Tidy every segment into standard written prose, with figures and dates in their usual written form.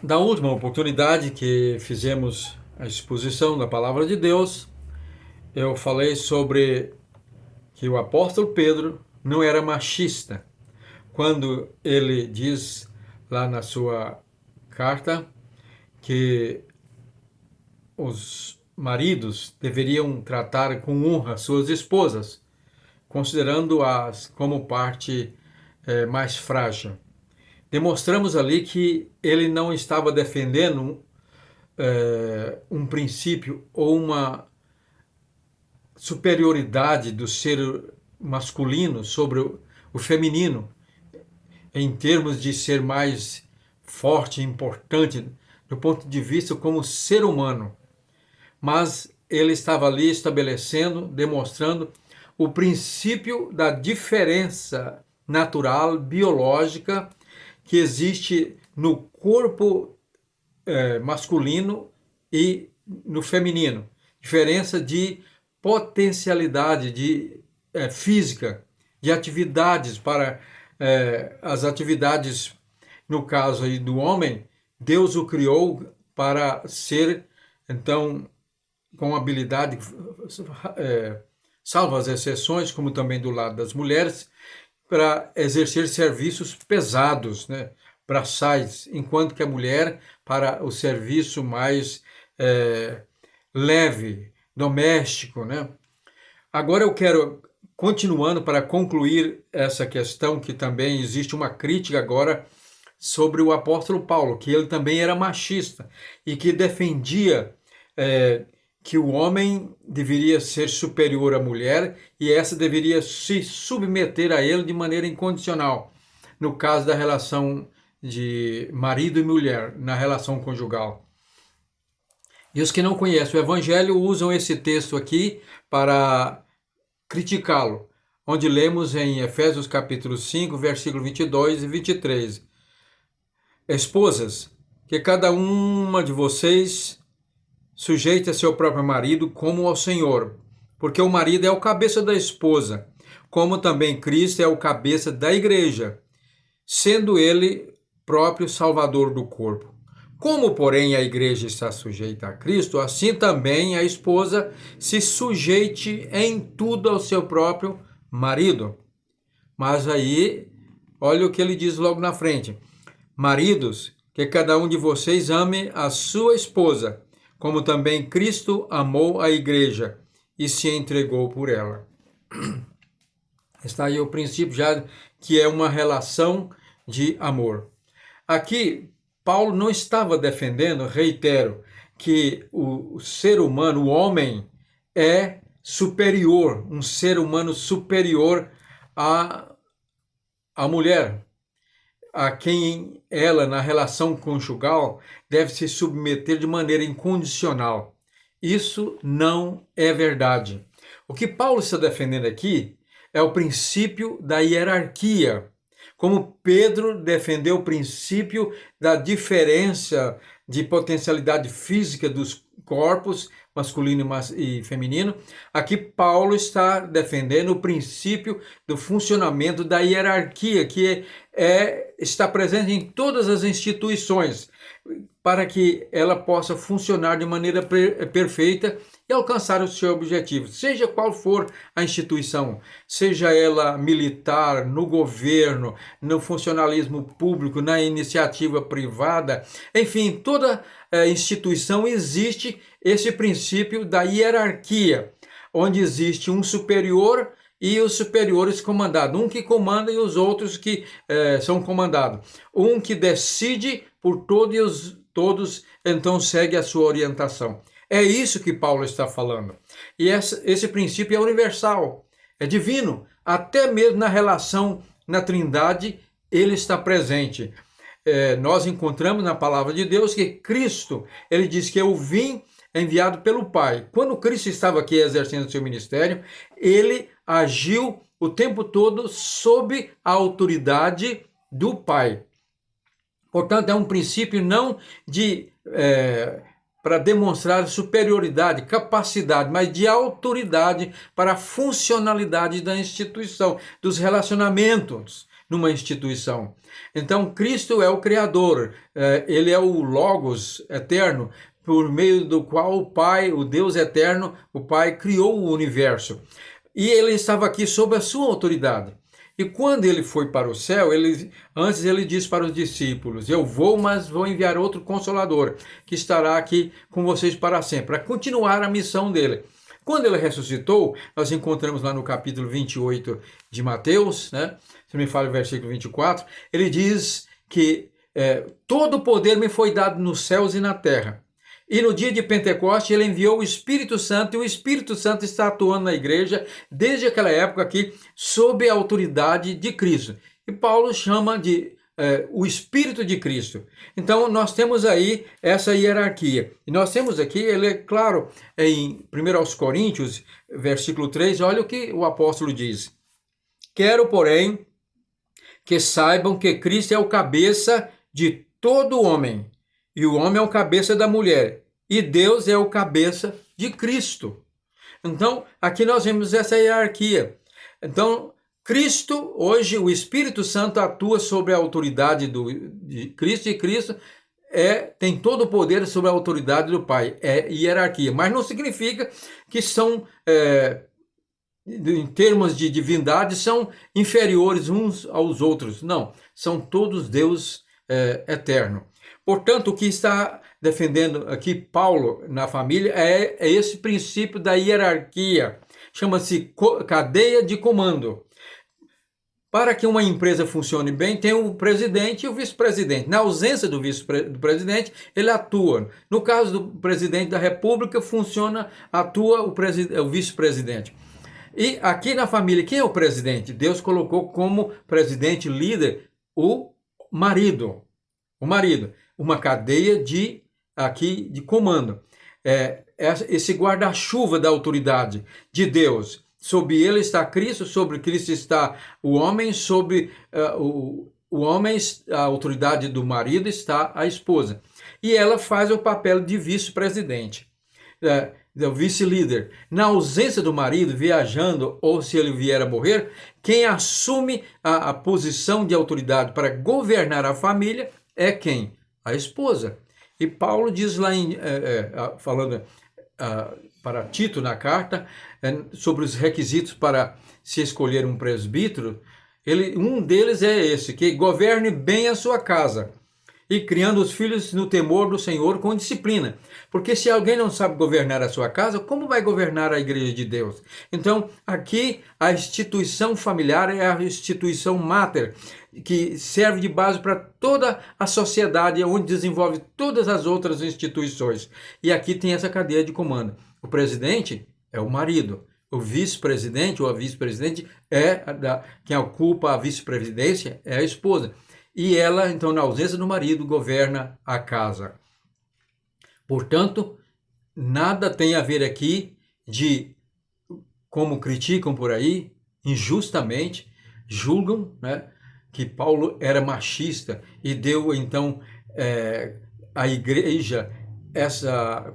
Da última oportunidade que fizemos a exposição da palavra de Deus, eu falei sobre que o apóstolo Pedro não era machista, quando ele diz lá na sua carta que os maridos deveriam tratar com honra suas esposas, considerando-as como parte mais frágil. Demonstramos ali que ele não estava defendendo um princípio ou uma superioridade do ser masculino sobre o feminino, em termos de ser mais forte e importante do ponto de vista como ser humano. Mas ele estava ali estabelecendo, demonstrando o princípio da diferença natural, biológica, que existe no corpo masculino e no feminino. Diferença de potencialidade de física, de atividades para as atividades, no caso aí do homem, Deus o criou para ser, então, com habilidade, salvo as exceções, como também do lado das mulheres, para exercer serviços pesados, né, braçais, enquanto que a mulher para o serviço mais leve, doméstico, né? Agora eu quero, continuando para concluir essa questão, que também existe uma crítica agora sobre o apóstolo Paulo, que ele também era machista e que defendia que o homem deveria ser superior à mulher e essa deveria se submeter a ele de maneira incondicional, no caso da relação de marido e mulher, na relação conjugal. E os que não conhecem o Evangelho usam esse texto aqui para criticá-lo, onde lemos em Efésios capítulo 5, versículo 22 e 23. Esposas, que cada uma de vocês sujeite a seu próprio marido como ao Senhor, porque o marido é o cabeça da esposa, como também Cristo é o cabeça da igreja, sendo ele próprio Salvador do corpo. Como, porém, a igreja está sujeita a Cristo, assim também a esposa se sujeite em tudo ao seu próprio marido. Mas aí, olha o que ele diz logo na frente. Maridos, que cada um de vocês ame a sua esposa, como também Cristo amou a igreja e se entregou por ela. Está aí o princípio já que é uma relação de amor. Aqui, Paulo não estava defendendo, reitero, que o ser humano, o homem, é superior, um ser humano superior à mulher, a quem ela, na relação conjugal, deve se submeter de maneira incondicional. Isso não é verdade. O que Paulo está defendendo aqui é o princípio da hierarquia, como Pedro defendeu o princípio da diferença de potencialidade física dos corpos masculino e feminino, aqui Paulo está defendendo o princípio do funcionamento da hierarquia, que está presente em todas as instituições, para que ela possa funcionar de maneira perfeita e alcançar o seu objetivo, seja qual for a instituição, seja ela militar, no governo, no funcionalismo público, na iniciativa privada, enfim, toda instituição existe esse princípio da hierarquia, onde existe um superior e os superiores comandados, um que comanda e os outros que são comandados, um que decide por todos então segue a sua orientação. É isso que Paulo está falando. E esse princípio é universal, é divino. Até mesmo na relação na Trindade, ele está presente. Nós encontramos na palavra de Deus que Cristo, ele diz que eu vim enviado pelo Pai. Quando Cristo estava aqui exercendo seu ministério, ele agiu o tempo todo sob a autoridade do Pai. Portanto, é um princípio não de para demonstrar superioridade, capacidade, mas de autoridade para a funcionalidade da instituição, dos relacionamentos, numa instituição. Então, Cristo é o Criador, ele é o Logos eterno, por meio do qual o Pai, o Deus eterno, o Pai criou o universo. E ele estava aqui sob a sua autoridade. E quando ele foi para o céu, antes ele disse para os discípulos: eu vou, mas vou enviar outro Consolador, que estará aqui com vocês para sempre, para continuar a missão dele. Quando ele ressuscitou, nós encontramos lá no capítulo 28 de Mateus, né? Se não me fala o versículo 24, ele diz que todo o poder me foi dado nos céus e na terra. E no dia de Pentecoste ele enviou o Espírito Santo, e o Espírito Santo está atuando na igreja desde aquela época aqui, sob a autoridade de Cristo. E Paulo chama de o Espírito de Cristo. Então nós temos aí essa hierarquia. E nós temos aqui, ele é claro, em 1 Coríntios, versículo 3, olha o que o apóstolo diz. Quero, porém, que saibam que Cristo é o cabeça de todo homem, e o homem é o cabeça da mulher, e Deus é o cabeça de Cristo. Então, aqui nós vemos essa hierarquia. Então, Cristo, hoje, o Espírito Santo atua sobre a autoridade de Cristo, e Cristo tem todo o poder sobre a autoridade do Pai. É hierarquia, mas não significa que são, em termos de divindade, são inferiores uns aos outros. Não, são todos Deus eterno. Portanto, o que está defendendo aqui Paulo na família é esse princípio da hierarquia. Chama-se cadeia de comando. Para que uma empresa funcione bem, tem o presidente e o vice-presidente. Na ausência do vice-presidente, ele atua. No caso do presidente da República, atua o vice-presidente. E aqui na família, quem é o presidente? Deus colocou como presidente líder o marido. O marido. Uma cadeia de comando. Esse guarda-chuva da autoridade de Deus. Sob ele está Cristo, sobre Cristo está o homem, sobre o homem, a autoridade do marido, está a esposa. E ela faz o papel de vice-presidente, o vice-líder. Na ausência do marido, viajando, ou se ele vier a morrer, quem assume a posição de autoridade para governar a família é quem? A esposa. E Paulo diz lá, falando para Tito na carta, sobre os requisitos para se escolher um presbítero, um deles é esse, que governe bem a sua casa, e criando os filhos no temor do Senhor com disciplina. Porque se alguém não sabe governar a sua casa, como vai governar a igreja de Deus? Então, aqui, a instituição familiar é a instituição máter, que serve de base para toda a sociedade, onde desenvolve todas as outras instituições. E aqui tem essa cadeia de comando. O presidente é o marido. O vice-presidente ou a vice-presidente quem ocupa a vice-presidência é a esposa. E ela, então, na ausência do marido, governa a casa. Portanto, nada tem a ver aqui de, como criticam por aí, injustamente, julgam, né, que Paulo era machista e deu, então, a igreja,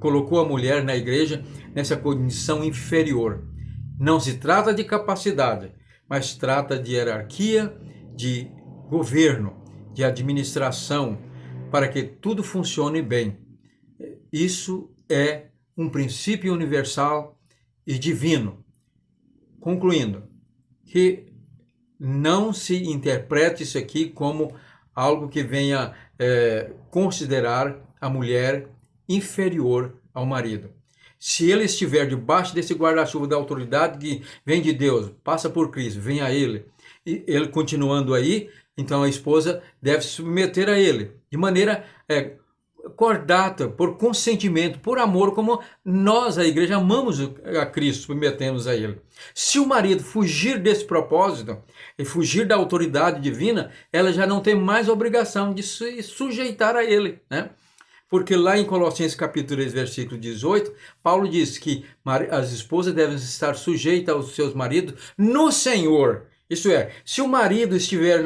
colocou a mulher na igreja nessa condição inferior. Não se trata de capacidade, mas trata de hierarquia, de governo, de administração, para que tudo funcione bem. Isso é um princípio universal e divino. Concluindo, que não se interprete isso aqui como algo que venha considerar a mulher inferior ao marido. Se ele estiver debaixo desse guarda-chuva da autoridade que vem de Deus, passa por Cristo, vem a ele, e ele continuando aí, então a esposa deve se submeter a ele, de maneira cordata, por consentimento, por amor, como nós, a igreja, amamos a Cristo, submetemos a ele. Se o marido fugir desse propósito, e fugir da autoridade divina, ela já não tem mais obrigação de se sujeitar a ele, né? Porque lá em Colossenses capítulo 3, versículo 18, Paulo diz que as esposas devem estar sujeitas aos seus maridos no Senhor. Isso é, se o marido estiver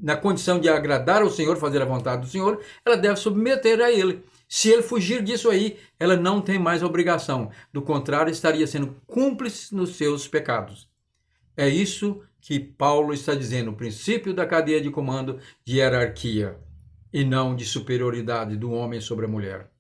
na condição de agradar ao Senhor, fazer a vontade do Senhor, ela deve submeter a ele. Se ele fugir disso aí, ela não tem mais obrigação. Do contrário, estaria sendo cúmplice nos seus pecados. É isso que Paulo está dizendo, o princípio da cadeia de comando de hierarquia e não de superioridade do homem sobre a mulher.